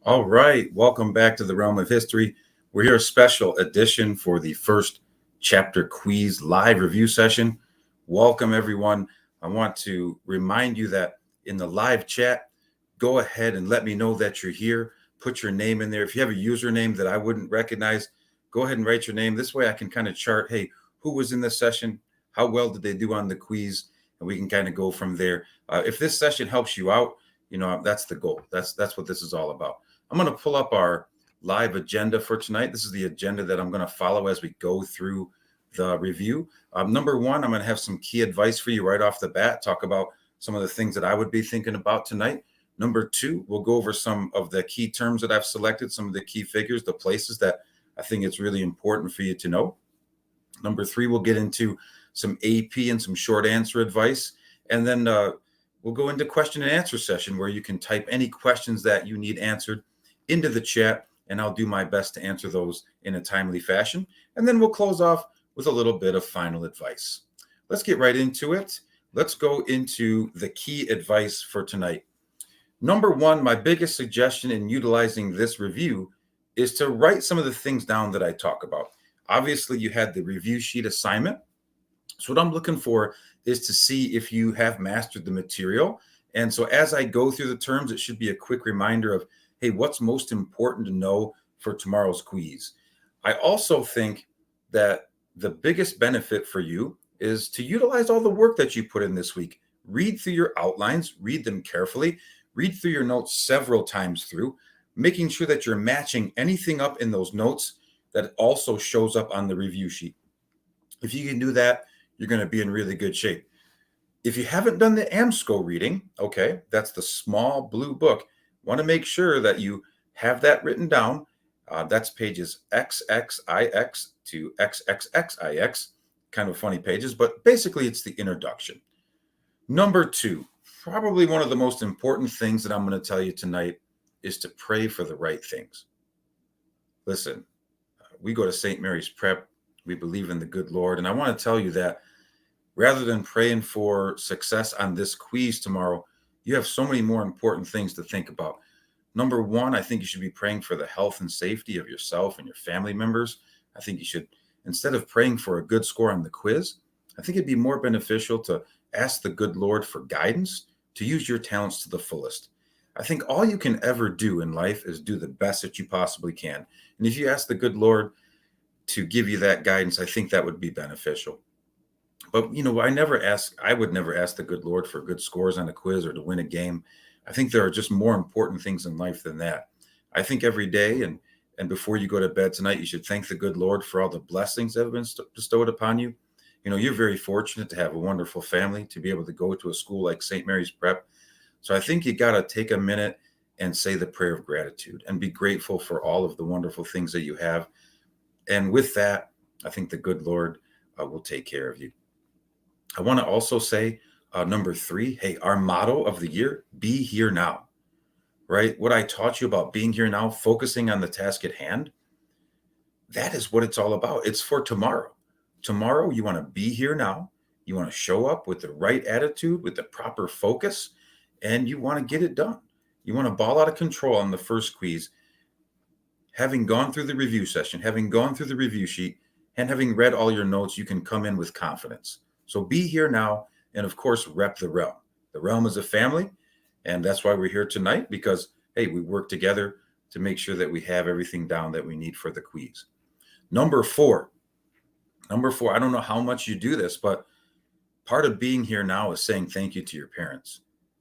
All right, welcome back to the Realm of History. We're here a special edition for the first chapter quiz live review session. Welcome, everyone. I want to remind you that in the live chat, go ahead and let me know that you're here. Put your name in there. If you have a username that I wouldn't recognize, go ahead and write your name. This way I can kind of chart, hey, who was in this session? How well did they do on the quiz? And we can kind of go from there. If this session helps you out, that's the goal. That's what this is all about. I'm going to pull up our live agenda for tonight. This is the agenda that I'm going to follow as we go through the review. Number one, I'm going to have some key advice for you right off the bat, talk about some of the things that I would be thinking about tonight. Number two, we'll go over some of the key terms that I've selected, some of the key figures, the places that I think it's really important for you to know. Number three, we'll get into some AP and some short answer advice. And then we'll go into question and answer session where you can type any questions that you need answered into the chat, and I'll do my best to answer those in a timely fashion. And then we'll close off with a little bit of final advice. Let's get right into it. Let's go into the key advice for tonight. Number one, my biggest suggestion in utilizing this review is to write some of the things down that I talk about. Obviously, you had the review sheet assignment. So what I'm looking for is to see if you have mastered the material. And so as I go through the terms, it should be a quick reminder of, hey, what's most important to know for tomorrow's quiz? I also think that the biggest benefit for you is to utilize all the work that you put in this week. Read through your outlines, read them carefully, read through your notes several times through, making sure that you're matching anything up in those notes that also shows up on the review sheet. If you can do that, you're going to be in really good shape. If you haven't done the AMSCO reading, okay, that's the small blue book. Want to make sure that you have that written down. That's pages XXIX to XXXIX, kind of funny pages, but basically it's the introduction. Number two, probably one of the most important things that I'm going to tell you tonight is to pray for the right things. Listen, we go to St. Mary's Prep. We believe in the good Lord. And I want to tell you that rather than praying for success on this quiz tomorrow, you have so many more important things to think about. Number one, I think you should be praying for the health and safety of yourself and your family members. I think you should, instead of praying for a good score on the quiz, I think it'd be more beneficial to ask the good Lord for guidance to use your talents to the fullest. I think all you can ever do in life is do the best that you possibly can. And if you ask the good Lord to give you that guidance, I think that would be beneficial. But I would never ask the good Lord for good scores on a quiz or to win a game. I think there are just more important things in life than that. I think every day and before you go to bed tonight, you should thank the good Lord for all the blessings that have been bestowed upon you. You're very fortunate to have a wonderful family, to be able to go to a school like St. Mary's Prep. So I think you got to take a minute and say the prayer of gratitude and be grateful for all of the wonderful things that you have. And with that, I think the good Lord will take care of you. I want to also say, number three, hey, our motto of the year, be here now, right? What I taught you about being here now, focusing on the task at hand, that is what it's all about. It's for tomorrow. Tomorrow, you want to be here now. You want to show up with the right attitude, with the proper focus, and you want to get it done. You want to ball out of control on the first quiz. Having gone through the review session, having gone through the review sheet, and having read all your notes, you can come in with confidence. So be here now, and of course, rep the Realm. The Realm is a family, and that's why we're here tonight, because, hey, we work together to make sure that we have everything down that we need for the quiz. Number four, I don't know how much you do this, but part of being here now is saying thank you to your parents.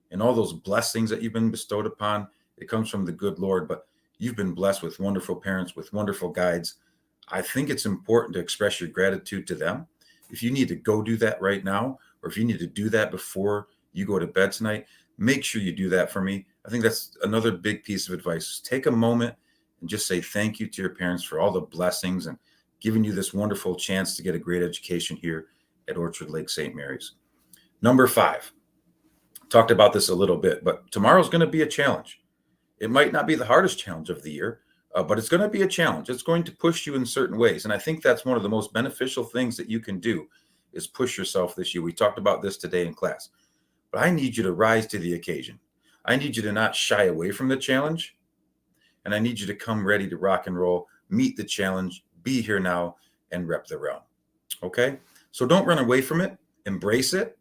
And all those blessings that you've been bestowed upon, it comes from the good Lord, but you've been blessed with wonderful parents, with wonderful guides. I think it's important to express your gratitude to them. If you need to go do that right now, or if you need to do that before you go to bed tonight, make sure you do that for me. I think that's another big piece of advice. Take a moment and just say thank you to your parents for all the blessings and giving you this wonderful chance to get a great education here at Orchard Lake St. Mary's. Number five, talked about this a little bit, but tomorrow's going to be a challenge. It might not be the hardest challenge of the year, but it's going to be a challenge. It's going to push you in certain ways. And I think that's one of the most beneficial things that you can do is push yourself this year. We talked about this today in class, but I need you to rise to the occasion. I need you to not shy away from the challenge. and I need you to come ready to rock and roll, meet the challenge, be here now, and rep the realm. Okay? So don't run away from it, embrace it,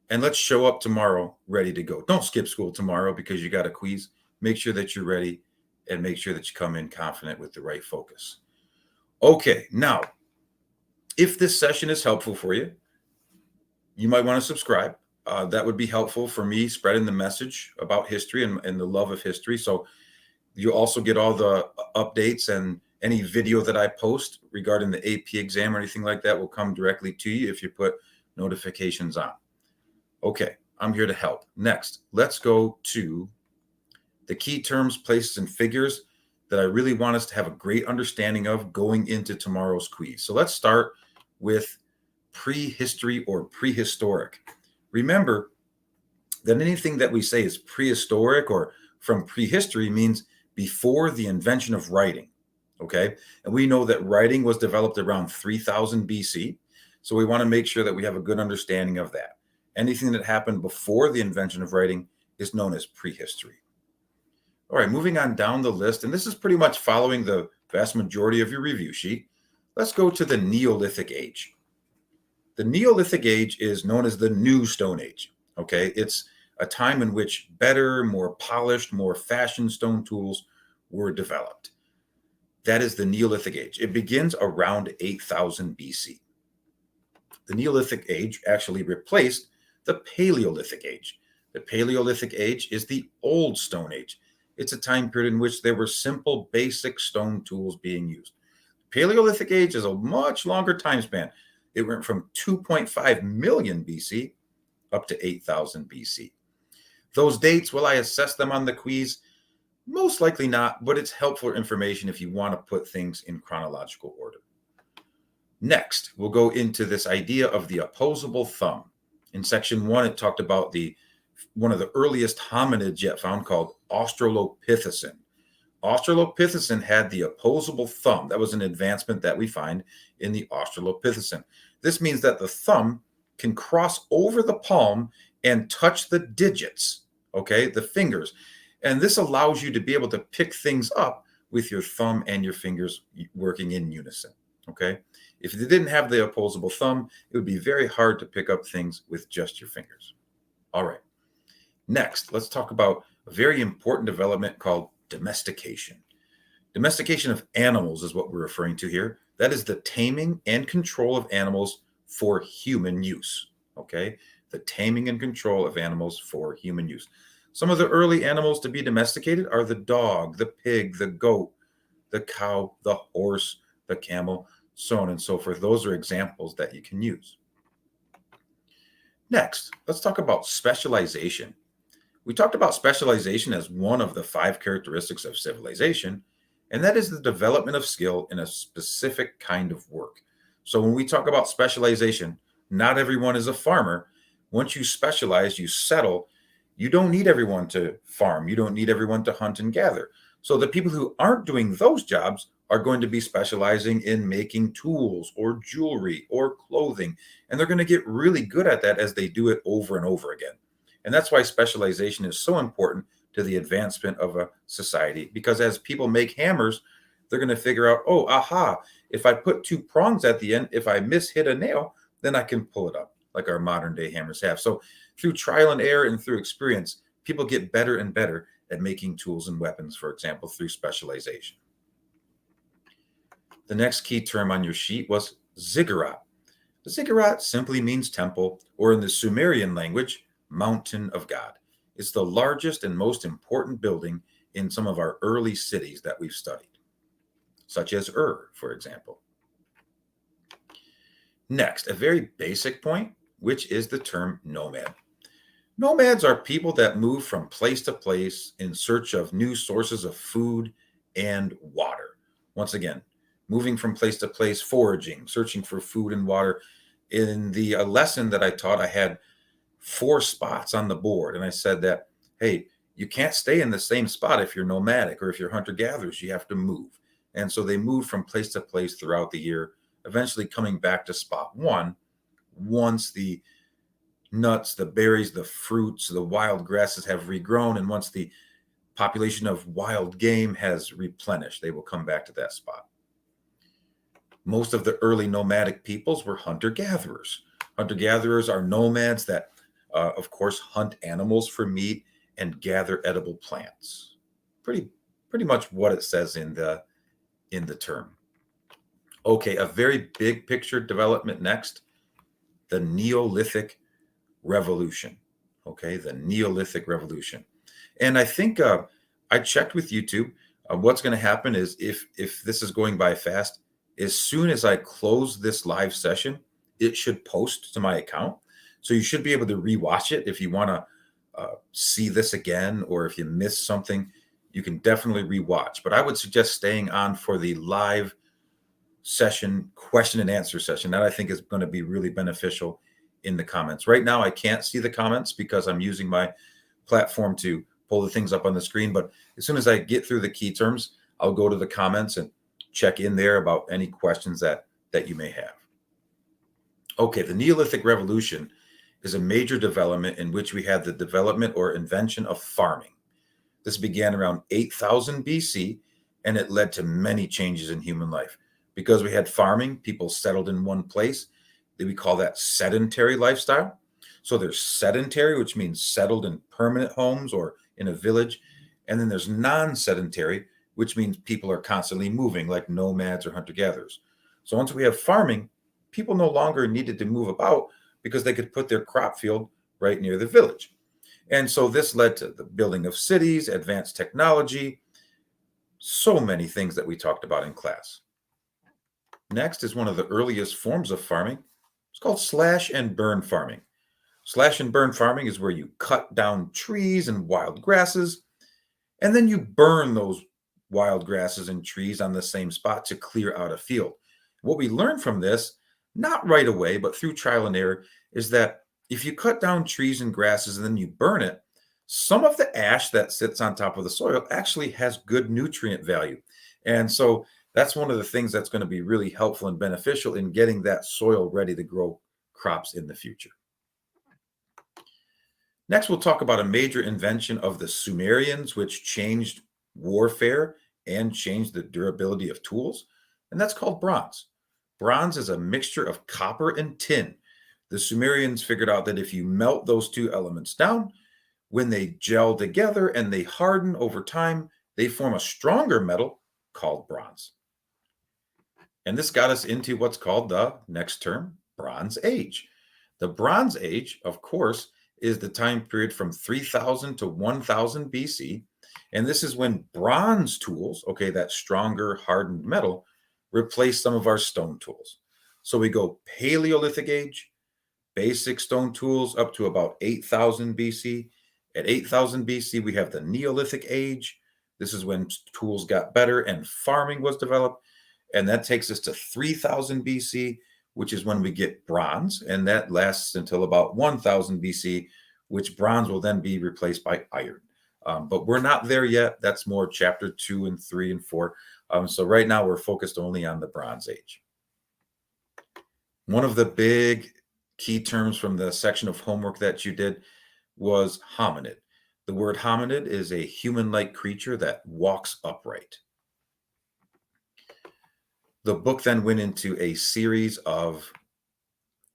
and let's show up tomorrow ready to go. Don't skip school tomorrow because you got a quiz. Make sure that you're ready and make sure that you come in confident with the right focus. Okay, now, if this session is helpful for you, you might want to subscribe. That would be helpful for me spreading the message about history and the love of history. So you also get all the updates, and any video that I post regarding the AP exam or anything like that will come directly to you if you put notifications on. Okay, I'm here to help. Next, let's go to the key terms, places, and figures that I really want us to have a great understanding of going into tomorrow's quiz. So let's start with prehistory or prehistoric. Remember that anything that we say is prehistoric or from prehistory means before the invention of writing, okay? And we know that writing was developed around 3000 BC, so we want to make sure that we have a good understanding of that. Anything that happened before the invention of writing is known as prehistory. All right, moving on down the list, and this is pretty much following the vast majority of your review sheet. Let's go to the Neolithic Age. The Neolithic Age is known as the New Stone Age, okay? It's a time in which better, more polished, more fashioned stone tools were developed. That is the Neolithic Age. It begins around 8000 BC. The Neolithic Age actually replaced the Paleolithic Age. The Paleolithic Age is the Old Stone Age. It's a time period in which there were simple, basic stone tools being used. Paleolithic Age is a much longer time span. It went from 2.5 million BC up to 8000 BC. Those dates, will I assess them on the quiz? Most likely not, but it's helpful information if you want to put things in chronological order. Next, we'll go into this idea of the opposable thumb. In section 1, it talked about one of the earliest hominids yet found called Australopithecine. Australopithecine had the opposable thumb. That was an advancement that we find in the Australopithecine. This means that the thumb can cross over the palm and touch the digits, okay, the fingers. And this allows you to be able to pick things up with your thumb and your fingers working in unison, okay? If you didn't have the opposable thumb, it would be very hard to pick up things with just your fingers. All right. Next, let's talk about a very important development called domestication. Domestication of animals is what we're referring to here. That is the taming and control of animals for human use, okay? The taming and control of animals for human use. Some of the early animals to be domesticated are the dog, the pig, the goat, the cow, the horse, the camel, so on and so forth. Those are examples that you can use. Next, let's talk about specialization. We talked about specialization as one of the 5 characteristics of civilization, and that is the development of skill in a specific kind of work. So when we talk about specialization, not everyone is a farmer. Once you specialize, you settle. You don't need everyone to farm. You don't need everyone to hunt and gather. So the people who aren't doing those jobs are going to be specializing in making tools or jewelry or clothing, and they're going to get really good at that as they do it over and over again. And that's why specialization is so important to the advancement of a society, because as people make hammers, they're going to figure out, oh, aha, if I put 2 prongs at the end, if I hit a nail, then I can pull it up like our modern day hammers have. So through trial and error and through experience, people get better and better at making tools and weapons, for example, through specialization. The next key term on your sheet was ziggurat. Ziggurat simply means temple, or in the Sumerian language, mountain of God. It's the largest and most important building in some of our early cities that we've studied, such as Ur, for example. Next, a very basic point, which is the term nomad. Nomads are people that move from place to place in search of new sources of food and water. Once again, moving from place to place, foraging, searching for food and water. In the lesson that I taught, I had 4 spots on the board, and I said that, hey, you can't stay in the same spot if you're nomadic or if you're hunter-gatherers. You have to move. And so they moved from place to place throughout the year, eventually coming back to spot 1 once the nuts, the berries, the fruits, the wild grasses have regrown, and once the Population of wild game has replenished. They will come back to that spot. Most of the early nomadic peoples were hunter-gatherers. Hunter-gatherers are nomads that, of course, hunt animals for meat and gather edible plants. Pretty much what it says in the term. Okay, a very big picture development next, the Neolithic Revolution. Okay, the Neolithic Revolution. And I think I checked with YouTube. What's going to happen is if this is going by fast, as soon as I close this live session, it should post to my account. So you should be able to rewatch it if you want to see this again, or if you missed something, you can definitely rewatch. But I would suggest staying on for the live session, question and answer session. That I think is going to be really beneficial in the comments. Right now, I can't see the comments because I'm using my platform to pull the things up on the screen. But as soon as I get through the key terms, I'll go to the comments and check in there about any questions that you may have. Okay, the Neolithic Revolution is a major development in which we had the development or invention of farming. This began around 8000 BC, and it led to many changes in human life. Because we had farming, people settled in one place. We call that sedentary lifestyle. So there's sedentary, which means settled in permanent homes or in a village. And then there's non-sedentary, which means people are constantly moving, like nomads or hunter-gatherers. So once we have farming, people no longer needed to move about because they could put their crop field right near the village. And so this led to the building of cities, advanced technology, so many things that we talked about in class. Next is one of the earliest forms of farming. It's called slash and burn farming. Slash and burn farming is where you cut down trees and wild grasses, and then you burn those wild grasses and trees on the same spot to clear out a field. What we learn from this, not right away, but through trial and error, is that if you cut down trees and grasses and then you burn it, some of the ash that sits on top of the soil actually has good nutrient value. And so that's one of the things that's going to be really helpful and beneficial in getting that soil ready to grow crops in the future. Next, we'll talk about a major invention of the Sumerians, which changed warfare and changed the durability of tools, and that's called bronze. Bronze is a mixture of copper and tin. The Sumerians figured out that if you melt those two elements down, when they gel together and they harden over time, they form a stronger metal called bronze. And this got us into what's called the next term, Bronze Age. The Bronze Age, of course, is the time period from 3000 to 1000 BC. And this is when bronze tools, okay, that stronger hardened metal, replace some of our stone tools. So we go Paleolithic Age, basic stone tools up to about 8000 BC. At 8000 BC, we have the Neolithic Age. This is when tools got better and farming was developed. And that takes us to 3000 BC, which is when we get bronze. And that lasts until about 1000 BC, which bronze will then be replaced by iron. But we're not there yet. That's more chapter 2 and 3 and 4. So right now we're focused only on the Bronze Age. One of the big key terms from the section of homework that you did was hominid. The word hominid is a human-like creature that walks upright. The book then went into a series of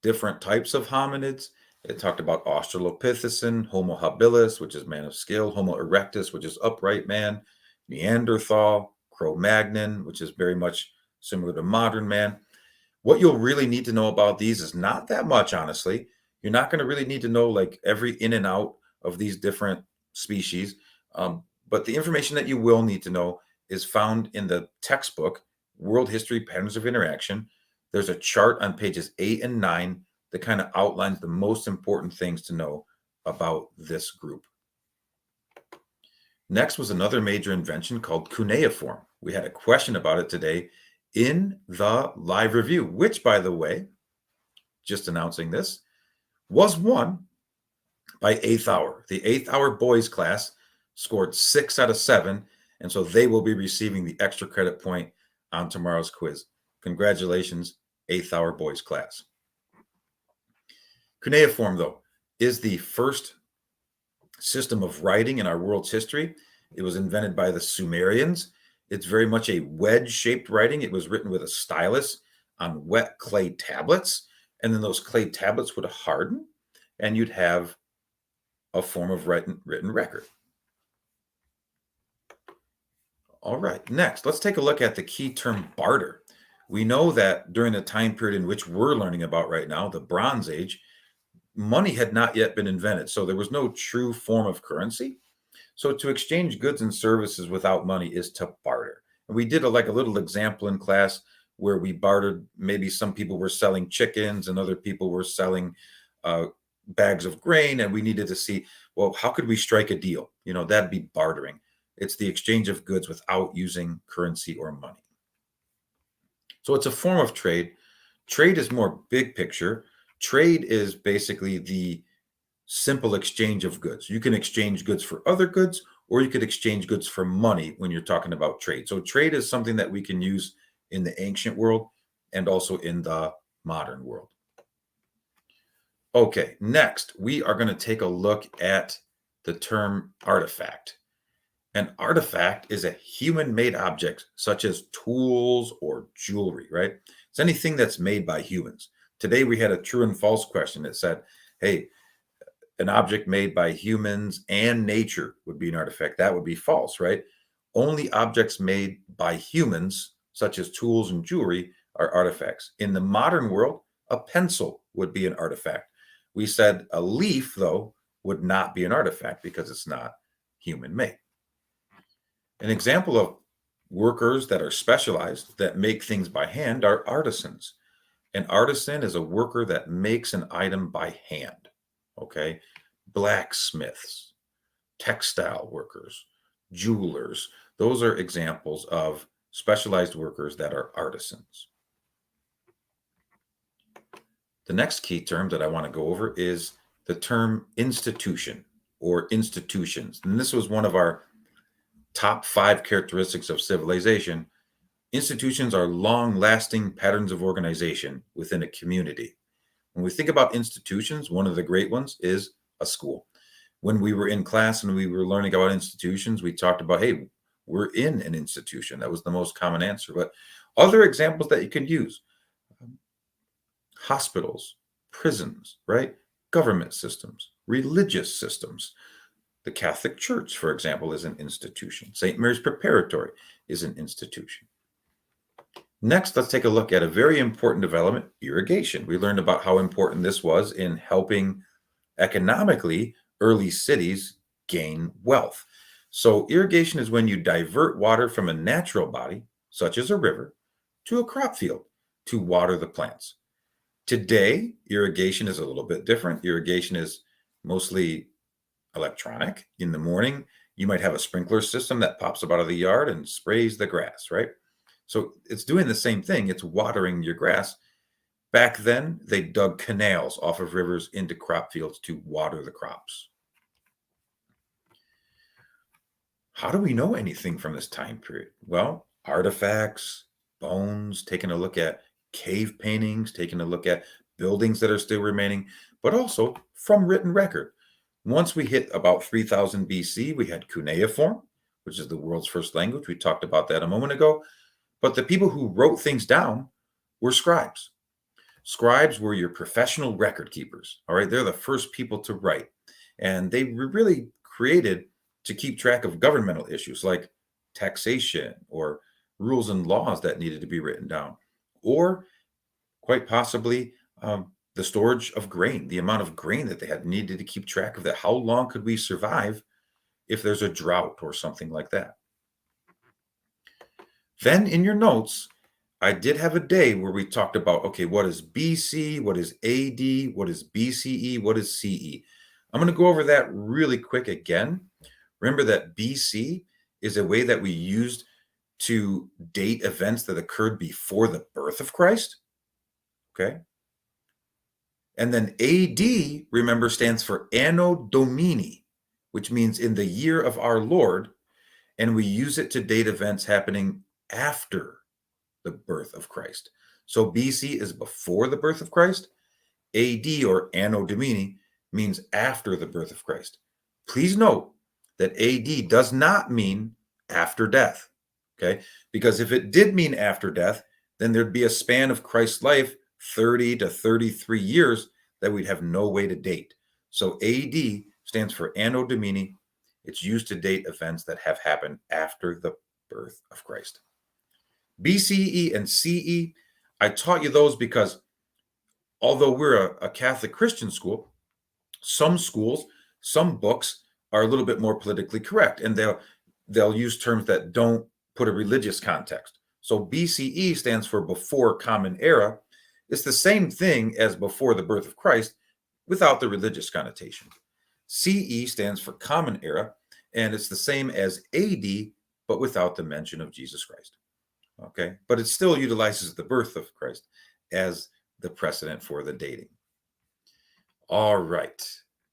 different types of hominids. It talked about Australopithecine, Homo habilis, which is man of skill, Homo erectus, which is upright man, Neanderthal, Cro-Magnon, which is very much similar to modern man. What you'll really need to know about these is not that much, honestly. You're not going to really need to know like every in and out of these different species. But the information that you will need to know is found in the textbook, World History Patterns of Interaction. There's a chart on pages 8 and 9 that kind of outlines the most important things to know about this group. Next was another major invention called cuneiform. We had a question about it today in the live review, which, by the way, just announcing this, was won by 8th Hour. The 8th Hour boys class scored 6 out of 7, and so they will be receiving the extra credit point on tomorrow's quiz. Congratulations, 8th Hour boys class. Cuneiform, though, is the first system of writing in our world's history, It was invented by the Sumerians. It's very much a wedge-shaped writing. It was written with a stylus on wet clay tablets, and then those clay tablets would harden, and you'd have a form of written record. All right, next, let's take a look at the key term barter. We know that during the time period in which we're learning about right now, the Bronze Age, money had not yet been invented. So there was no true form of currency. So to exchange goods and services without money is to barter. And we did a little example in class where we bartered. Maybe some people were selling chickens and other people were selling bags of grain. And we needed to see, well, how could we strike a deal? That'd be bartering. It's the exchange of goods without using currency or money. So it's a form of trade. Trade is more big picture. Trade is basically the simple exchange of goods. You can exchange goods for other goods, or you could exchange goods for money when you're talking about trade. So trade is something that we can use in the ancient world and also in the modern world. Okay, next, we are going to take a look at the term artifact. An artifact is a human-made object, such as tools or jewelry, right? It's anything that's made by humans. Today, we had a true and false question that said, hey, an object made by humans and nature would be an artifact. That would be false, right? Only objects made by humans, such as tools and jewelry, are artifacts. In the modern world, a pencil would be an artifact. We said a leaf, though, would not be an artifact because it's not human-made. An example of workers that are specialized, that make things by hand, are artisans. An artisan is a worker that makes an item by hand. Okay, blacksmiths, textile workers, jewelers, those are examples of specialized workers that are artisans. The next key term that I want to go over is the term institution or institutions. And this was one of our top 5 characteristics of civilization. Institutions are long-lasting patterns of organization within a community. When we think about institutions, one of the great ones is a school. When we were in class and we were learning about institutions, we talked about, hey, we're in an institution. That was the most common answer. But other examples that you can use, hospitals, prisons, right? Government systems, religious systems. The Catholic Church, for example, is an institution. St. Mary's Preparatory is an institution. Next, let's take a look at a very important development, irrigation. We learned about how important this was in helping economically early cities gain wealth. So irrigation is when you divert water from a natural body, such as a river, to a crop field to water the plants. Today, irrigation is a little bit different. Irrigation is mostly electronic. In the morning, you might have a sprinkler system that pops up out of the yard and sprays the grass, right? So it's doing the same thing. It's watering your grass. Back then, they dug canals off of rivers into crop fields to water the crops. How do we know anything from this time period? Well, artifacts, bones, taking a look at cave paintings, taking a look at buildings that are still remaining, but also from written record. Once we hit about 3000 BC, we had cuneiform, which is the world's first language. We talked about that a moment ago. But the people who wrote things down were scribes. Scribes were your professional record keepers. All right, they're the first people to write. And they were really created to keep track of governmental issues like taxation or rules and laws that needed to be written down, or quite possibly the storage of grain, the amount of grain that they had needed to keep track of that. How long could we survive if there's a drought or something like that? Then in your notes, I did have a day where we talked about, okay, what is BC? What is AD? What is BCE? What is CE? I'm going to go over that really quick again. Remember that BC is a way that we used to date events that occurred before the birth of Christ. Okay. And then AD, remember, stands for Anno Domini, which means in the year of our Lord. And we use it to date events happening after the birth of Christ. So BC is before the birth of Christ. AD, or Anno Domini, means after the birth of Christ. Please note that AD does not mean after death. Okay. Because if it did mean after death, then there'd be a span of Christ's life, 30 to 33 years, that we'd have no way to date. So AD stands for Anno Domini. It's used to date events that have happened after the birth of Christ. BCE and CE, I taught you those because although we're a Catholic Christian school, some schools, some books are a little bit more politically correct, and they'll use terms that don't put a religious context. So BCE stands for before Common Era. It's the same thing as before the birth of Christ without the religious connotation. CE stands for Common Era, and it's the same as AD, but without the mention of Jesus Christ. Okay, but it still utilizes the birth of Christ as the precedent for the dating. All right.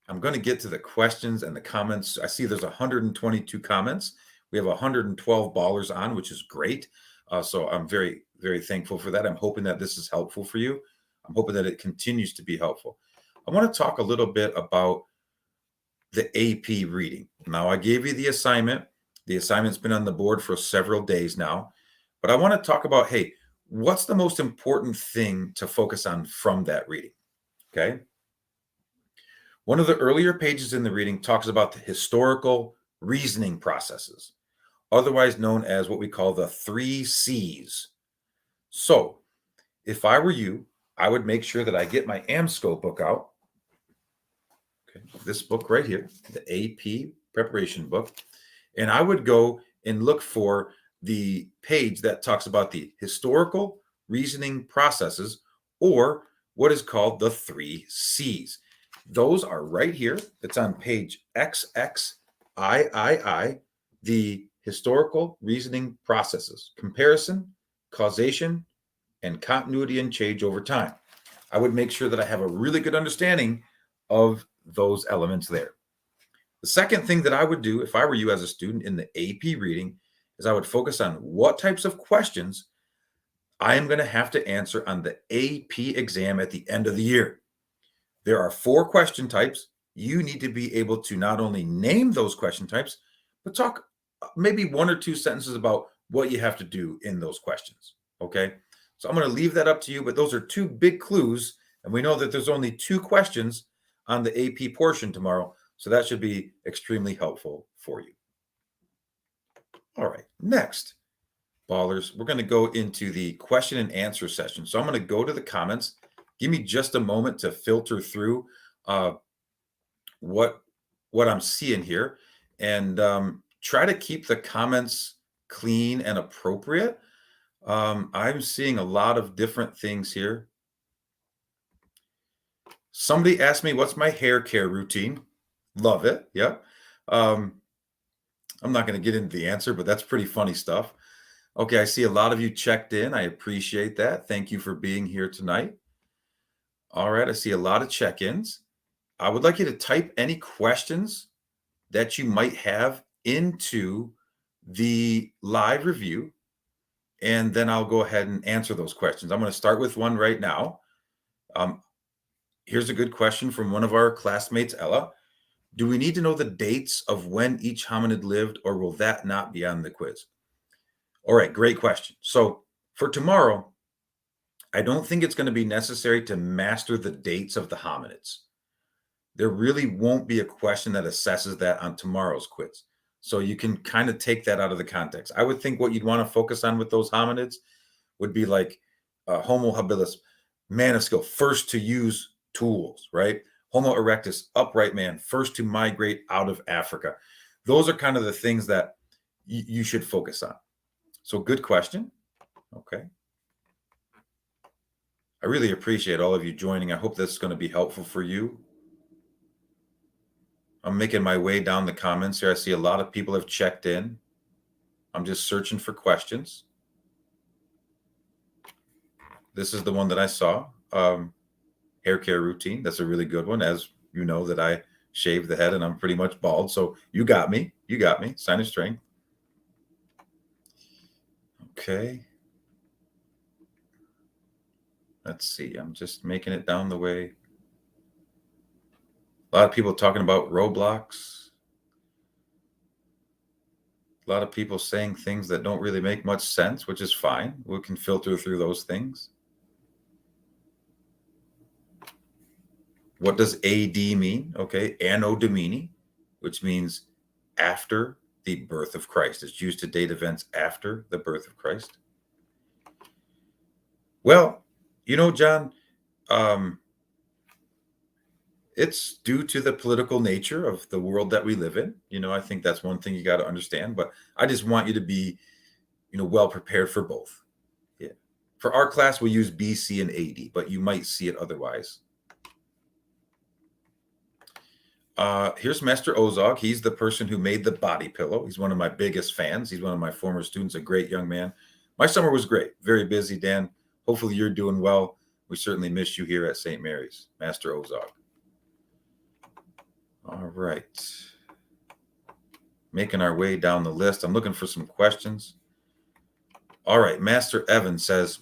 I'm going to get to the questions and the comments. I see there's 122 comments. We have 112 ballers on, which is great. So I'm very, very thankful for that. I'm hoping that this is helpful for you. I'm hoping that it continues to be helpful. I want to talk a little bit about the AP reading. Now, I gave you the assignment. The assignment's been on the board for several days now. But I want to talk about, hey, what's the most important thing to focus on from that reading? Okay. One of the earlier pages in the reading talks about the historical reasoning processes, otherwise known as what we call the 3 C's. So if I were you, I would make sure that I get my AMSCO book out. Okay, this book right here, the AP preparation book. And I would go and look for the page that talks about the historical reasoning processes, or what is called the 3 C's. Those are right here. It's on page XXIII, the historical reasoning processes: comparison, causation, and continuity and change over time. I would make sure that I have a really good understanding of those elements there. The second thing that I would do if I were you as a student in the AP reading is I would focus on what types of questions I am going to have to answer on the AP exam at the end of the year. There are 4 question types. You need to be able to not only name those question types, but talk maybe 1 or 2 sentences about what you have to do in those questions. Okay. So I'm going to leave that up to you, but those are 2 big clues. And we know that there's only 2 questions on the AP portion tomorrow. So that should be extremely helpful for you. All right. Next, ballers, we're going to go into the question and answer session. So I'm going to go to the comments. Give me just a moment to filter through what I'm seeing here, and try to keep the comments clean and appropriate. I'm seeing a lot of different things here. Somebody asked me, what's my hair care routine? Love it. Yeah. I'm not going to get into the answer, but that's pretty funny stuff. Okay, I see a lot of you checked in. I appreciate that. Thank you for being here tonight. All right, I see a lot of check-ins. I would like you to type any questions that you might have into the live review, and then I'll go ahead and answer those questions. I'm going to start with one right now. Here's a good question from one of our classmates, Ella. Do we need to know the dates of when each hominid lived, or will that not be on the quiz? All right, great question. So for tomorrow, I don't think it's going to be necessary to master the dates of the hominids. There really won't be a question that assesses that on tomorrow's quiz. So you can kind of take that out of the context. I would think what you'd want to focus on with those hominids would be like Homo habilis, man of skill, first to use tools, right? Homo erectus, upright man, first to migrate out of Africa. Those are kind of the things that you should focus on. So good question. Okay. I really appreciate all of you joining. I hope this is going to be helpful for you. I'm making my way down the comments here. I see a lot of people have checked in. I'm just searching for questions. This is the one that I saw. Hair care routine. That's a really good one. As you know, that I shave the head and I'm pretty much bald. So you got me. You got me. Sign of strength. Okay. Let's see. I'm just making it down the way. A lot of people talking about Roblox. A lot of people saying things that don't really make much sense, which is fine. We can filter through those things. What does AD mean? Okay, Anno Domini, which means after the birth of Christ. It's used to date events after the birth of Christ. Well, John, um, it's due to the political nature of the world that we live in. I think that's one thing you got to understand. But I just want you to be, well prepared for both. Yeah. For our class, we use BC and AD, but you might see it otherwise. Here's Master Ozog. He's the person who made the body pillow. He's one of my biggest fans. He's one of my former students, a great young man. My summer was great. Very busy, Dan. Hopefully you're doing well. We certainly miss you here at St. Mary's, Master Ozog. All right. Making our way down the list. I'm looking for some questions. All right. Master Evan says,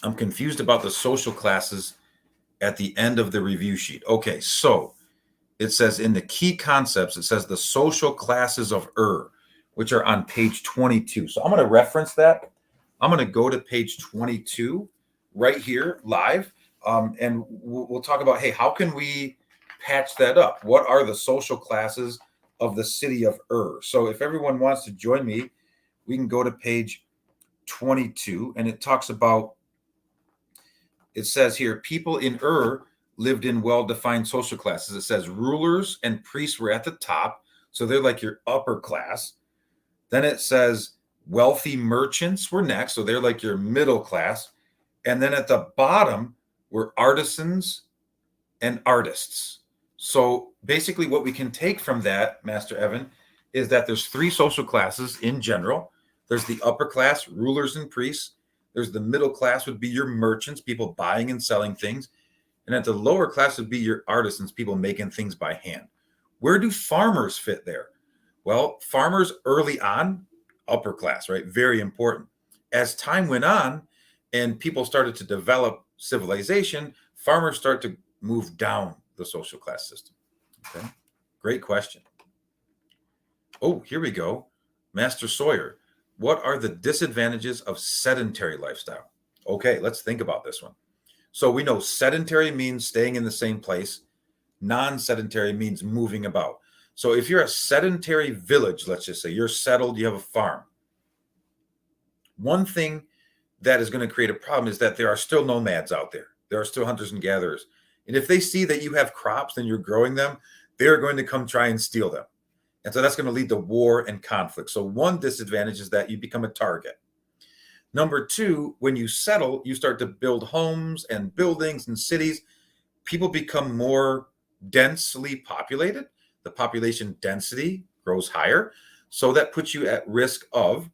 I'm confused about the social classes at the end of the review sheet. Okay, so it says in the key concepts, it says the social classes of which are on page 22. So I'm going to reference that. I'm going to go to page 22 right here live. And we'll talk about, hey, how can we patch that up? What are the social classes of the city of So if everyone wants to join me, we can go to page 22, and it talks about, it says here, people in lived in well-defined social classes. It says rulers and priests were at the top, so they're like your upper class. Then it says wealthy merchants were next, so they're like your middle class. And then at the bottom were artisans and artists. So basically what we can take from that, Master Evan, is that there's three social classes in general. There's the upper class, rulers and priests. There's the middle class, would be your merchants, people buying and selling things. And at the lower class would be your artisans, people making things by hand. Where do farmers fit there? Well, farmers early on, upper class, right? Very important. As time went on and people started to develop civilization, farmers start to move down the social class system. Okay, great question. Oh, here we go. Master Sawyer, what are the disadvantages of sedentary lifestyle? Okay, let's think about this one. So we know sedentary means staying in the same place. Non-sedentary means moving about. So if you're a sedentary village, let's just say you're settled, you have a farm. One thing that is going to create a problem is that there are still nomads out there. There are still hunters and gatherers. And if they see that you have crops and you're growing them, they're going to come try and steal them. And so that's going to lead to war and conflict. So one disadvantage is that you become a target. Number two, when you settle, you start to build homes and buildings and cities. People become more densely populated. The population density grows higher. So that puts you at risk of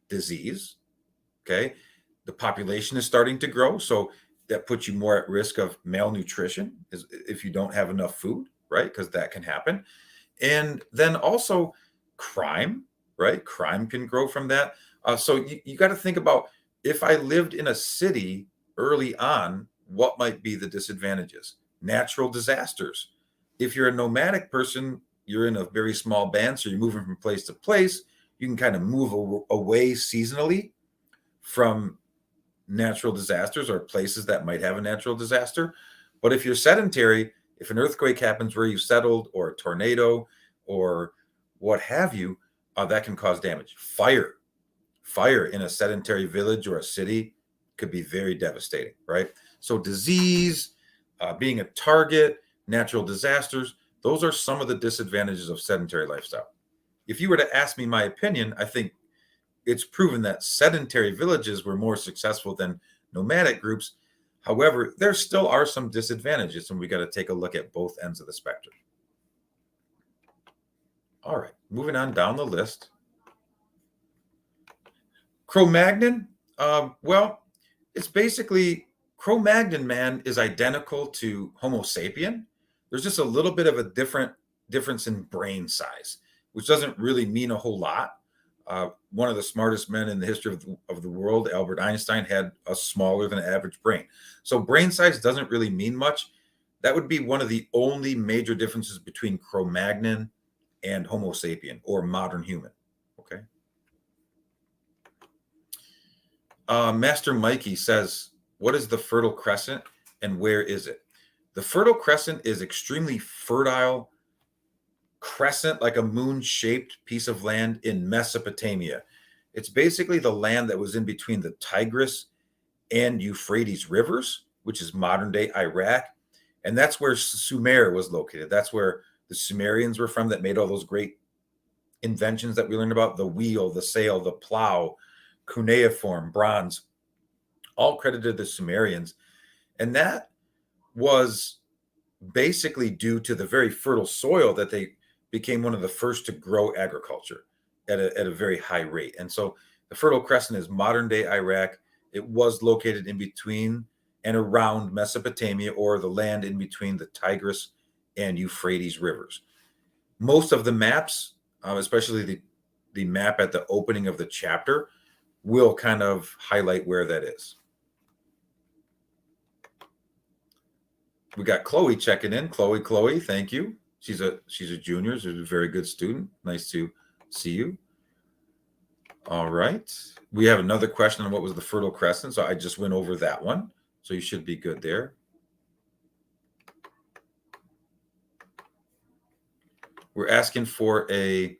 disease. Okay. The population is starting to grow. So that puts you more at risk of malnutrition if you don't have enough food, right? Because that can happen. And then also crime, right? Crime can grow from that. So you got to think about, if I lived in a city early on, what might be the disadvantages? Natural disasters. If you're a nomadic person, you're in a very small band, so you're moving from place to place. You can kind of move away seasonally from natural disasters or places that might have a natural disaster. But if you're sedentary, if an earthquake happens where you settled, or a tornado or what have you, that can cause damage. Fire in a sedentary village or a city could be very devastating, right? So disease, being a target, natural disasters, those are some of the disadvantages of sedentary lifestyle. If you were to ask me my opinion, I think it's proven that sedentary villages were more successful than nomadic groups. However, there still are some disadvantages, and we got to take a look at both ends of the spectrum. All right, moving on down the list. Cro-Magnon, well, it's basically, Cro-Magnon man is identical to Homo sapien. There's just a little bit of a difference in brain size, which doesn't really mean a whole lot. One of the smartest men in the history of the world, Albert Einstein, had a smaller than average brain. So brain size doesn't really mean much. That would be one of the only major differences between Cro-Magnon and Homo sapien, or modern human. Master Mikey says, what is the Fertile Crescent and where is it? The Fertile Crescent is extremely fertile crescent, like a moon-shaped piece of land in Mesopotamia. It's basically the land that was in between the Tigris and Euphrates rivers, which is modern-day Iraq. And that's where Sumer was located. That's where the Sumerians were from that made all those great inventions that we learned about: the wheel, the sail, the plow, cuneiform, bronze, all credited to the Sumerians. And that was basically due to the very fertile soil that they became one of the first to grow agriculture at a very high rate. And so the Fertile Crescent is modern day Iraq. It was located in between and around Mesopotamia, or the land in between the Tigris and Euphrates rivers. Most of the maps, especially the map at the opening of the chapter, will kind of highlight where that is. We got Chloe checking in. Chloe, thank you. She's a junior. She's a very good student. Nice to see you. All right. We have another question on what was the Fertile Crescent. So I just went over that one. So you should be good there. We're asking for a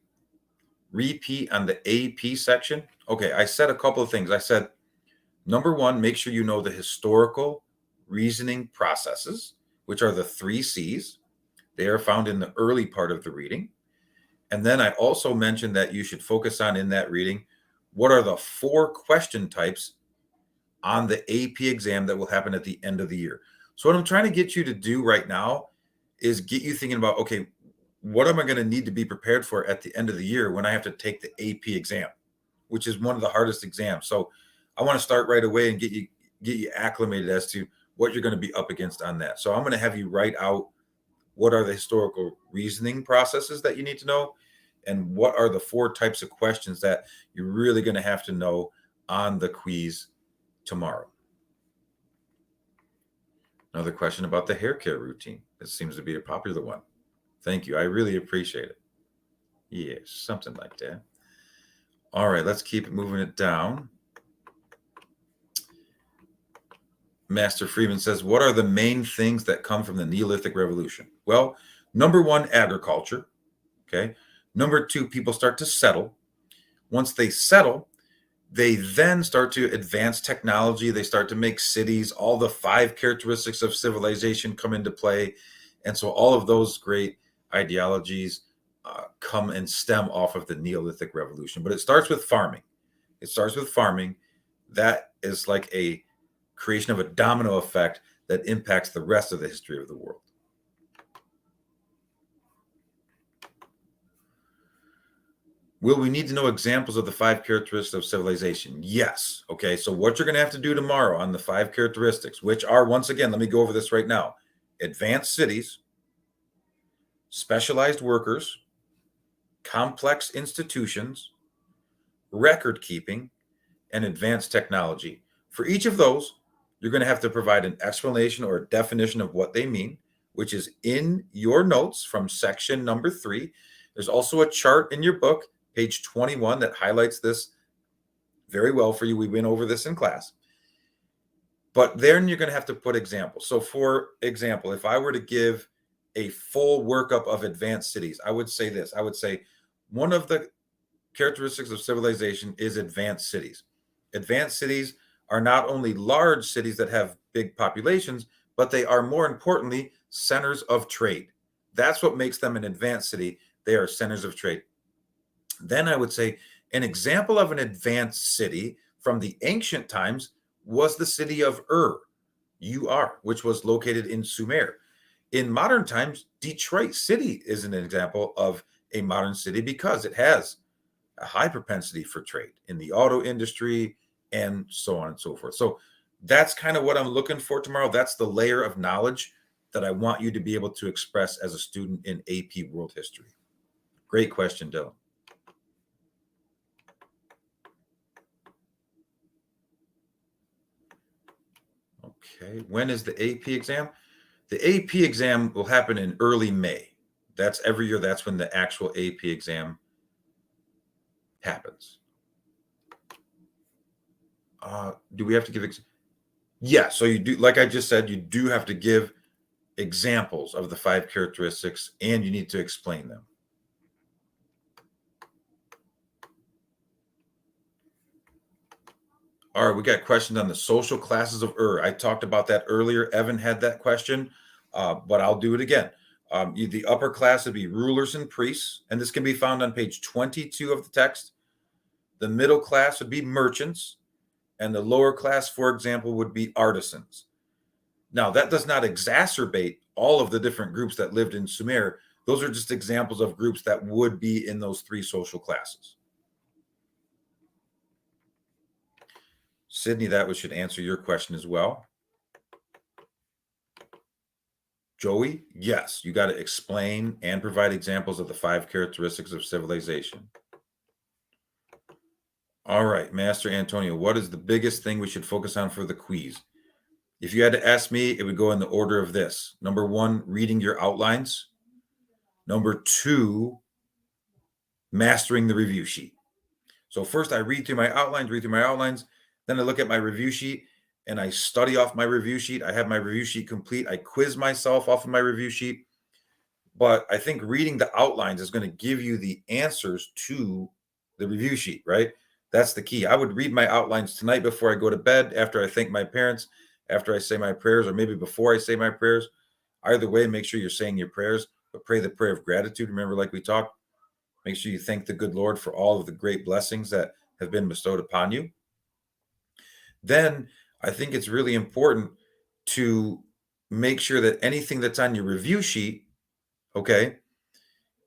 repeat on the AP section. Okay, I said a couple of things. I said, number one, make sure you know the historical reasoning processes, which are the 3 C's. They are found in the early part of the reading. And then I also mentioned that you should focus on, in that reading, what are the 4 question types on the AP exam that will happen at the end of the year. So what I'm trying to get you to do right now is get you thinking about, okay, what am I going to need to be prepared for at the end of the year when I have to take the AP exam, which is one of the hardest exams. So I want to start right away and get you acclimated as to what you're going to be up against on that. So I'm going to have you write out what are the historical reasoning processes that you need to know, and what are the 4 types of questions that you're really going to have to know on the quiz tomorrow. Another question about the hair care routine. This seems to be a popular one. Thank you. I really appreciate it. Yeah, something like that. All right, let's keep moving it down. Master Freeman says, what are the main things that come from the Neolithic Revolution? Well, number 1, agriculture. Okay. Number 2, people start to settle. Once they settle, they then start to advance technology. They start to make cities. All the 5 characteristics of civilization come into play. And so all of those great ideologies come and stem off of the Neolithic Revolution. But it starts with farming. It starts with farming. That is like a creation of a domino effect that impacts the rest of the history of the world. Will we need to know examples of the 5 characteristics of civilization? Yes. Okay, so what you're going to have to do tomorrow on the 5 characteristics, which are, once again, let me go over this right now: advanced cities, specialized workers, complex institutions, record keeping, and advanced technology. For each of those, you're going to have to provide an explanation or a definition of what they mean, which is in your notes from section number 3. There's also a chart in your book, page 21, that highlights this very well for you. We went over this in class. But then you're going to have to put examples. So for example, if I were to give a full workup of advanced cities, I would say this. I would say one of the characteristics of civilization is advanced cities. Advanced cities are not only large cities that have big populations, but they are, more importantly, centers of trade. That's what makes them an advanced city. They are centers of trade. Then I would say an example of an advanced city from the ancient times was the city of Ur, U-R, which was located in Sumer. In modern times, Detroit City is an example of a modern city because it has a high propensity for trade in the auto industry and so on and so forth. So that's kind of what I'm looking for tomorrow. That's the layer of knowledge that I want you to be able to express as a student in AP World History. Great question, Dylan. Okay, when is the AP exam? The AP exam will happen in early May. That's every year. That's when the actual AP exam happens. Do we have to give? Yeah. So you do, like I just said, you do have to give examples of the 5 characteristics, and you need to explain them. All right, we got questions on the social classes of Ur. I talked about that earlier. Evan had that question, but I'll do it again. The upper class would be rulers and priests, and this can be found on page 22 of the text. The middle class would be merchants, and the lower class, for example, would be artisans. Now, that does not exacerbate all of the different groups that lived in Sumer. Those are just examples of groups that would be in those 3 social classes. Sydney, that should answer your question as well. Joey, yes, you got to explain and provide examples of the 5 characteristics of civilization. All right, Master Antonio, what is the biggest thing we should focus on for the quiz? If you had to ask me, it would go in the order of this. Number 1, reading your outlines. Number 2, mastering the review sheet. So first I read through my outlines, then I look at my review sheet and I study off my review sheet. I have my review sheet complete. I quiz myself off of my review sheet. But I think reading the outlines is going to give you the answers to the review sheet, right? That's the key. I would read my outlines tonight before I go to bed, after I thank my parents, after I say my prayers, or maybe before I say my prayers. Either way, make sure you're saying your prayers, but pray the prayer of gratitude. Remember, like we talked, make sure you thank the good Lord for all of the great blessings that have been bestowed upon you. Then I think it's really important to make sure that anything that's on your review sheet, okay,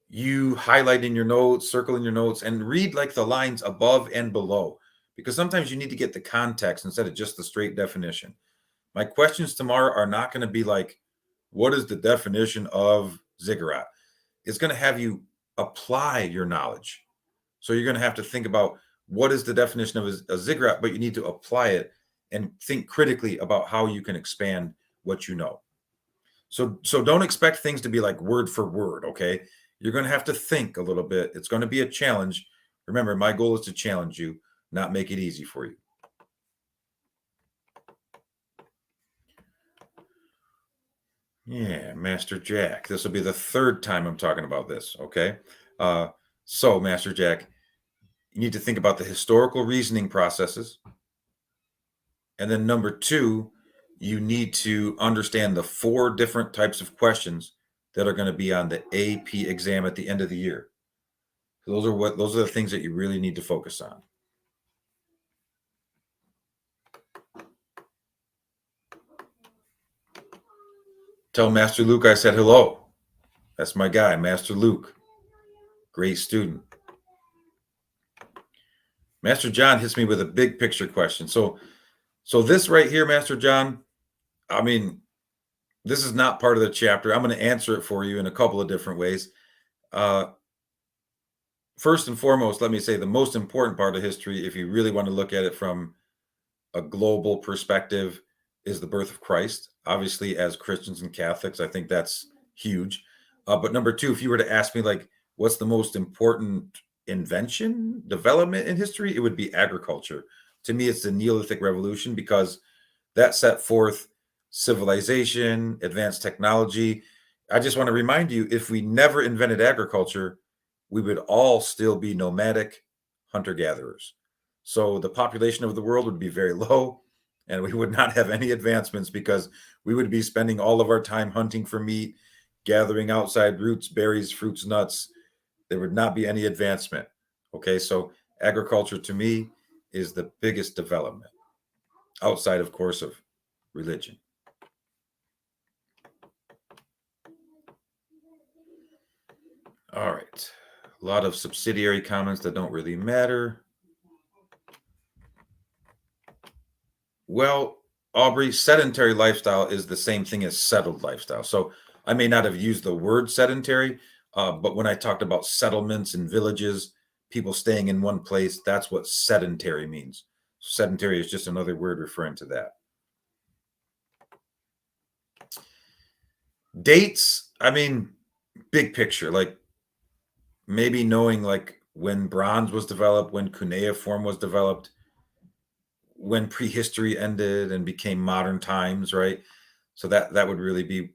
you highlight in your notes, circle in your notes, and read like the lines above and below, because sometimes you need to get the context instead of just the straight definition. My questions tomorrow are not going to be like, what is the definition of ziggurat? It's going to have you apply your knowledge. So you're going to have to think about what is the definition of a ziggurat, but you need to apply it and think critically about how you can expand what you know. So don't expect things to be like word for word, okay? You're going to have to think a little bit. It's going to be a challenge. Remember, my goal is to challenge you, not make it easy for you. Yeah, Master Jack. This will be the 3rd time I'm talking about this, okay? So, Master Jack, you need to think about the historical reasoning processes. And then number 2, you need to understand the 4 different types of questions that are going to be on the AP exam at the end of the year. Those are the things that you really need to focus on. Tell Master Luke I said hello. That's my guy, Master Luke. Great student. Master John hits me with a big picture question. So this right here, Master John, I mean, this is not part of the chapter. I'm going to answer it for you in a couple of different ways. First and foremost, let me say the most important part of history, if you really want to look at it from a global perspective, is the birth of Christ. Obviously, as Christians and Catholics, I think that's huge. But number 2, if you were to ask me, like, what's the most important invention, development in history, it would be agriculture. To me, it's the Neolithic Revolution, because that set forth civilization, advanced technology. I just want to remind you, if we never invented agriculture, we would all still be nomadic hunter-gatherers. So the population of the world would be very low, and we would not have any advancements, because we would be spending all of our time hunting for meat, gathering outside roots, berries, fruits, nuts. There would not be any advancement. Okay, so agriculture to me is the biggest development, outside, of course, of religion. All right. A lot of subsidiary comments that don't really matter. Well, Aubrey, sedentary lifestyle is the same thing as settled lifestyle. So I may not have used the word sedentary, but when I talked about settlements and villages, people staying in one place, that's what sedentary means. Sedentary is just another word referring to that. Dates, I mean, big picture, like maybe knowing like when bronze was developed, when cuneiform was developed, when prehistory ended and became modern times, right? So that would really be,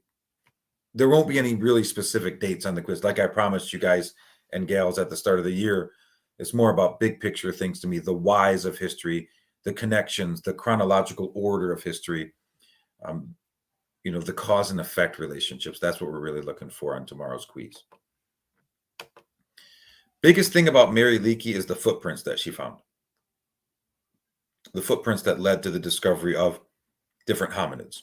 there won't be any really specific dates on the quiz. Like I promised you guys and gals at the start of the year, it's more about big picture things to me, the whys of history, the connections, the chronological order of history, um, the cause and effect relationships. That's what we're really looking for on tomorrow's quiz. Biggest thing about Mary Leakey is the footprints that she found. The footprints that led to the discovery of different hominids.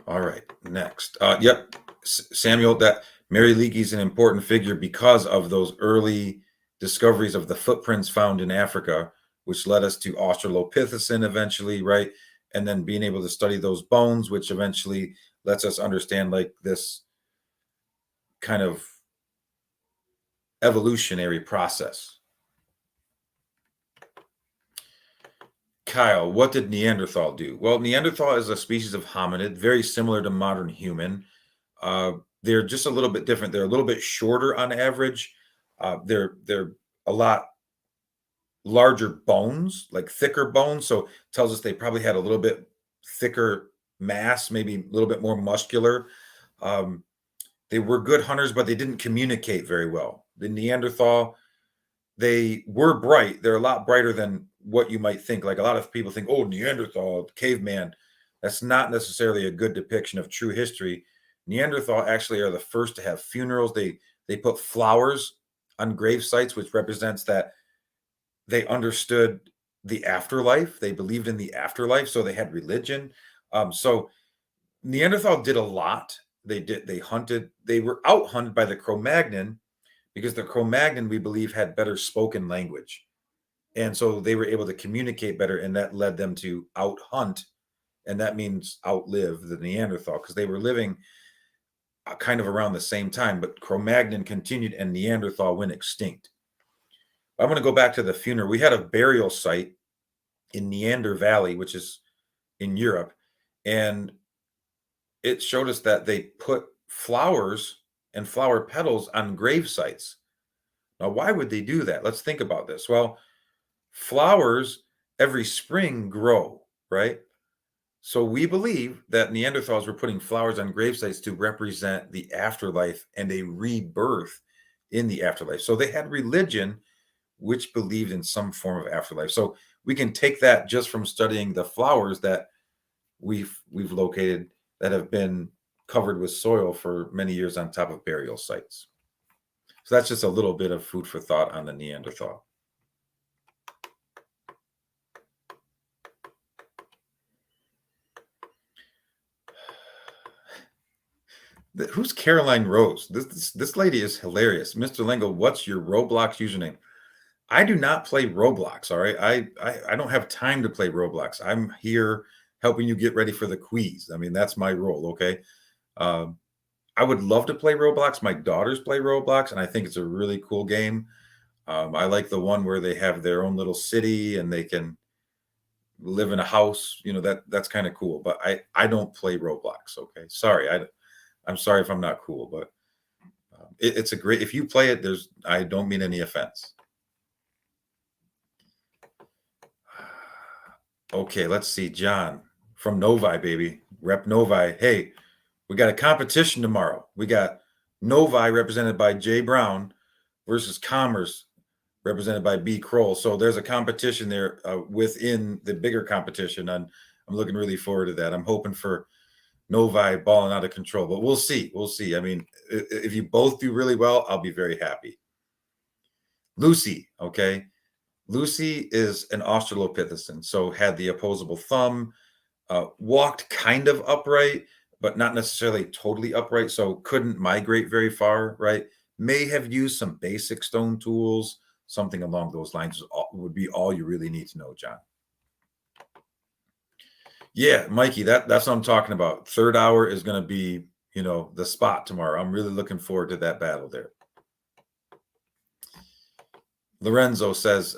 All right, next. Yep, Samuel, that Mary Leakey's an important figure because of those early discoveries of the footprints found in Africa, which led us to Australopithecine eventually, right? And then being able to study those bones, which eventually lets us understand like this kind of evolutionary process. Kyle, what did Neanderthal do? Well, Neanderthal is a species of hominid, very similar to modern human. They're just a little bit different. They're a little bit shorter on average. They're a lot larger bones, like thicker bones. So it tells us they probably had a little bit thicker mass, maybe a little bit more muscular. They were good hunters, but they didn't communicate very well. The Neanderthal, they were bright. They're a lot brighter than what you might think. Like a lot of people think, oh, Neanderthal, caveman. That's not necessarily a good depiction of true history. Neanderthal actually are the first to have funerals. They put flowers on grave sites, which represents that they understood the afterlife. They believed in the afterlife, so they had religion. So Neanderthal did a lot. They hunted. They were out hunted by the Cro-Magnon because the Cro-Magnon, we believe, had better spoken language. And so they were able to communicate better, and that led them to out hunt. And that means outlive the Neanderthal because they were living kind of around the same time. But Cro-Magnon continued and Neanderthal went extinct. I'm going to go back to the funeral. We had a burial site in Neander Valley, which is in Europe. And it showed us that they put flowers and flower petals on grave sites. Now, why would they do that? Let's think about this. Well, flowers every spring grow, right? So we believe that Neanderthals were putting flowers on grave sites to represent the afterlife and a rebirth in the afterlife. So they had religion which believed in some form of afterlife. So we can take that just from studying the flowers that we've located that have been covered with soil for many years on top of burial sites. So that's just a little bit of food for thought on the Neanderthal. Who's Caroline Rose? This lady is hilarious. Mr. Lingo, what's your Roblox username? I do not play Roblox. All right, I don't have time to play Roblox. I'm here helping you get ready for the quiz. I mean, that's my role. Okay. I would love to play Roblox. My daughters play Roblox, and I think it's a really cool game. I like the one where they have their own little city and they can live in a house. That's kind of cool. But I don't play Roblox. Okay, sorry. I'm sorry if I'm not cool, but it's a great. If you play it, I don't mean any offense. Okay, let's see, John from Novi, baby, rep Novi. Hey, we got a competition tomorrow. We got Novi represented by Jay Brown versus Commerce represented by B. Kroll. So there's a competition there within the bigger competition, and I'm looking really forward to that. I'm hoping for Novi balling out of control, but we'll see. We'll see. I mean, if you both do really well, I'll be very happy. Lucy, okay. Lucy is an Australopithecine, so had the opposable thumb, walked kind of upright, but not necessarily totally upright, so couldn't migrate very far, right? May have used some basic stone tools, something along those lines would be all you really need to know, John. Yeah, Mikey, that's what I'm talking about. Third hour is going to be, the spot tomorrow. I'm really looking forward to that battle there. Lorenzo says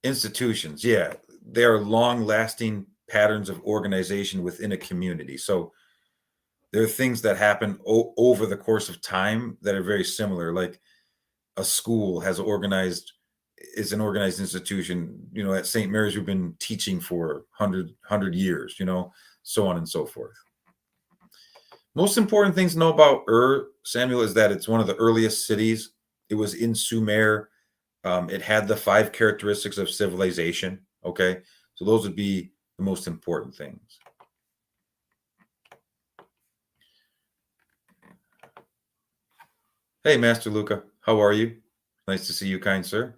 institutions. Yeah, they are long-lasting patterns of organization within a community. So there are things that happen over the course of time that are very similar. Like a school has organized is an organized institution. At St. Mary's, we've been teaching for 100 years, so on and so forth. Most important things to know about Samuel, is that it's one of the earliest cities. It was in Sumer. It had the 5 characteristics of civilization. Okay, so those would be the most important things. Hey, Master Luca, how are you? Nice to see you, kind sir.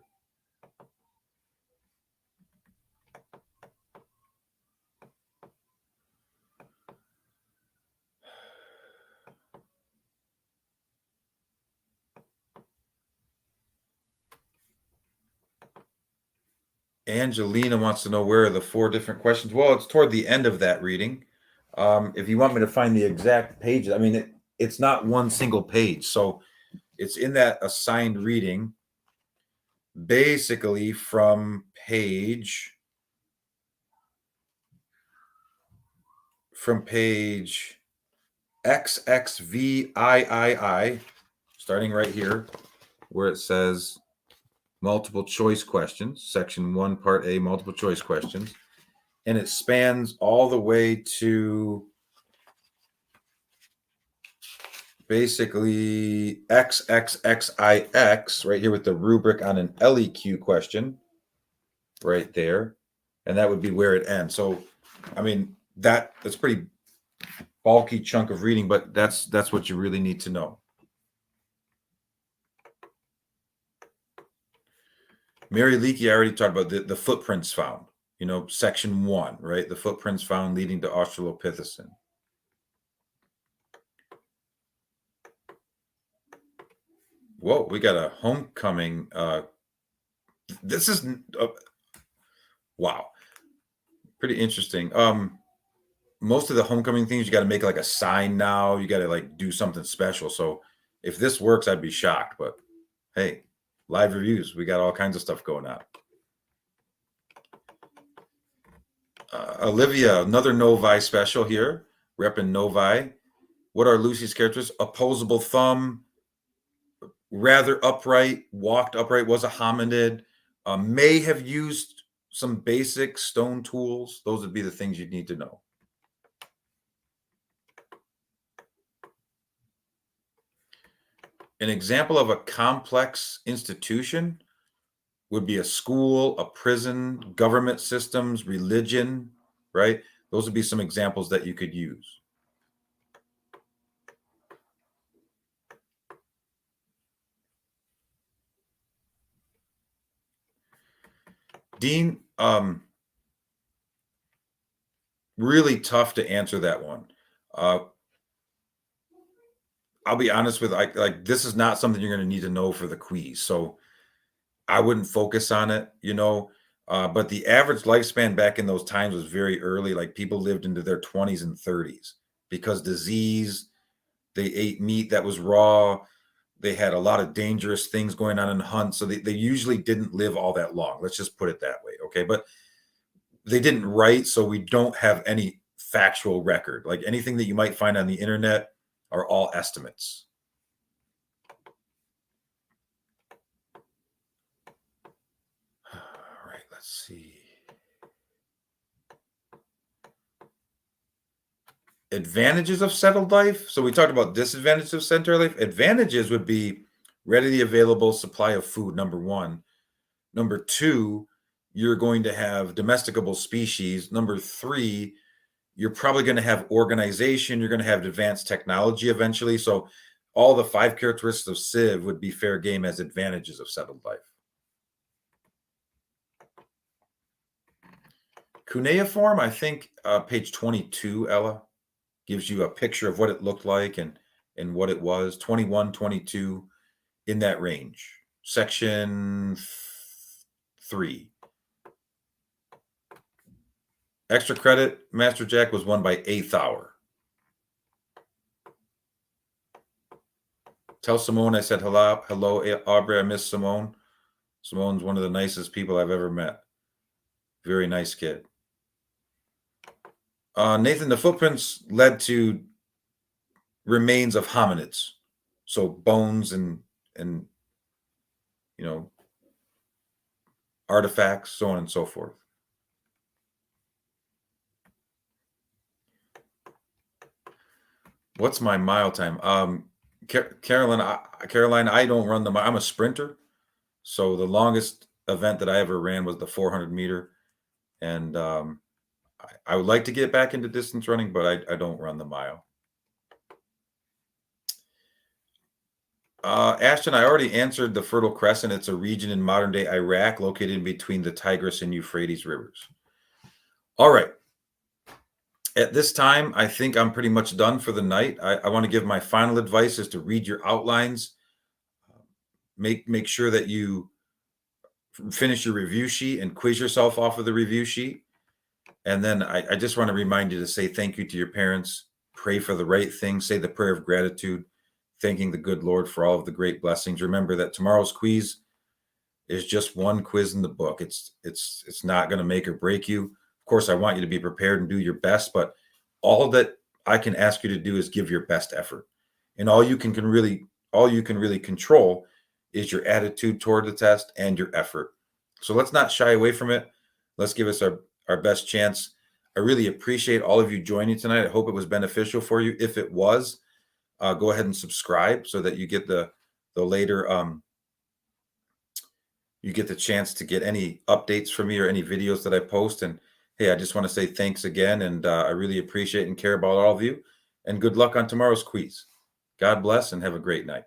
Angelina wants to know where are the 4 different questions. Well, it's toward the end of that reading. If you want me to find the exact pages, I mean, it's not one single page. So it's in that assigned reading, basically from page XXVIII, starting right here, where it says multiple choice questions, section 1, part A, multiple choice questions. And it spans all the way to basically XXXIX, right here with the rubric on an LEQ question, right there. And that would be where it ends. So, I mean, that's pretty bulky chunk of reading, but that's what you really need to know. Mary Leakey, I already talked about the footprints found, section 1, right? The footprints found leading to Australopithecine. Whoa, we got a homecoming. This is wow, pretty interesting. Most of the homecoming things, you got to make like a sign now. You got to like do something special. So if this works, I'd be shocked. But hey, live reviews, we got all kinds of stuff going on. Olivia, another Novi special here, repping Novi. What are Lucy's characters? Opposable thumb, rather upright, walked upright, was a hominid, may have used some basic stone tools. Those would be the things you'd need to know. An example of a complex institution would be a school, a prison, government systems, religion, right? Those would be some examples that you could use. Dean, really tough to answer that one. I'll be honest with like this is not something you're going to need to know for the quiz, so I wouldn't focus on it, but the average lifespan back in those times was very early. Like people lived into their 20s and 30s because disease, they ate meat that was raw. They had a lot of dangerous things going on in hunts. So they usually didn't live all that long. Let's just put it that way. Okay. But they didn't write. So we don't have any factual record. Like anything that you might find on the internet are all estimates. All right. Let's see. Advantages of settled life. So we talked about disadvantages of settled life. Advantages would be readily available supply of food, number 1. Number 2, you're going to have domesticable species. Number 3, you're probably going to have organization. You're going to have advanced technology eventually. So all the 5 characteristics of Civ would be fair game as advantages of settled life. Cuneiform, I think page 22, Ella, gives you a picture of what it looked like and what it was. 21, 22, in that range. Section 3. Extra credit, Master Jack was won by 8th hour. Tell Simone I said hello, Aubrey. I miss Simone. Simone's one of the nicest people I've ever met. Very nice kid. Nathan, the footprints led to remains of hominids, so bones and artifacts, so on and so forth. What's my mile time? Caroline, I don't run the mile. I'm a sprinter. So the longest event that I ever ran was the 400 meter. And I would like to get back into distance running, but I don't run the mile. Ashton, I already answered the Fertile Crescent. It's a region in modern day Iraq located in between the Tigris and Euphrates rivers. All right. At this time, I think I'm pretty much done for the night. I want to give my final advice is to read your outlines. Make sure that you finish your review sheet and quiz yourself off of the review sheet. And then I just want to remind you to say thank you to your parents, pray for the right thing, say the prayer of gratitude, thanking the good Lord for all of the great blessings. Remember that tomorrow's quiz is just one quiz in the book. It's not going to make or break you. Of course, I want you to be prepared and do your best, but all that I can ask you to do is give your best effort. And all you can really control is your attitude toward the test and your effort. So let's not shy away from it. Let's give us our best chance. I really appreciate all of you joining tonight. I hope it was beneficial for you. If it was, go ahead and subscribe so that you get the later you get the chance to get any updates from me or any videos that I post. And hey, I just want to say thanks again, and I really appreciate and care about all of you. And good luck on tomorrow's quiz. God bless and have a great night.